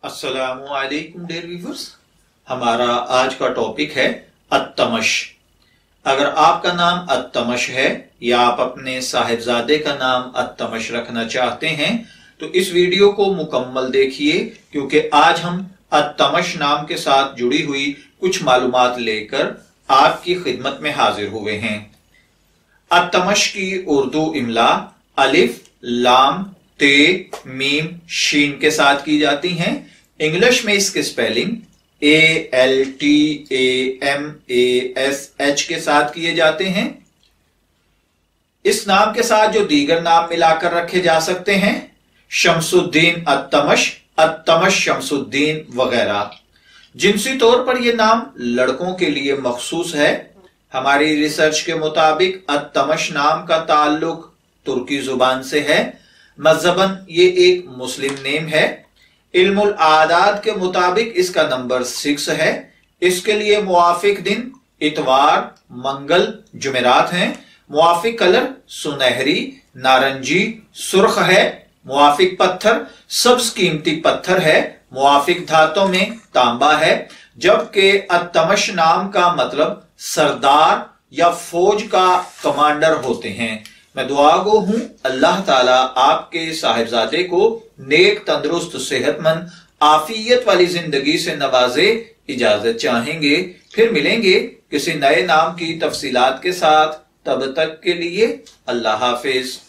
अस्सलामुअलैकुम dear viewers. हमारा आज का टॉपिक है अत्तमश। अगर आपका नाम अत्तमश है या आप अपने साहिबजादे का नाम अत्तमश रखना चाहते हैं तो इस वीडियो को मुकम्मल देखिए, क्योंकि आज हम अत्तमश नाम के साथ जुड़ी हुई कुछ मालूमात लेकर आपकी खिदमत में हाजिर हुए हैं। अत्तमश की उर्दू इमला अलिफ लाम ते मीम शीन के साथ की जाती हैं। इंग्लिश में इसके स्पेलिंग ALTAMASH के साथ किए जाते हैं। इस नाम के साथ जो दीगर नाम मिलाकर रखे जा सकते हैं, शमसुद्दीन अत्तमश, अत्तमश शमसुद्दीन वगैरह। जिनसी तौर पर यह नाम लड़कों के लिए मखसूस है। हमारी रिसर्च के मुताबिक अत्तमश नाम का ताल्लुक तुर्की जुबान से है। मज़हबन ये एक मुस्लिम नेम है। इल्मुल आदाद के मुताबिक इसका नंबर 6 है। इसके लिए मुआफिक दिन इतवार, मंगल, जुमेरात हैं। मुआफिक कलर सुनहरी, नारंगी, सुर्ख है। मुआफिक पत्थर सब्ज कीमती पत्थर है। मुआफिक धातों में तांबा है। जबकि अत्तमश नाम का मतलब सरदार या फौज का कमांडर होते हैं। मैं दुआ गो हूं अल्लाह ताला आपके साहिबजादे को नेक, तंदुरुस्त, सेहतमंद, आफियत वाली जिंदगी से नवाजे। इजाजत चाहेंगे, फिर मिलेंगे किसी नए नाम की तफसीलात के साथ। तब तक के लिए अल्लाह हाफिज।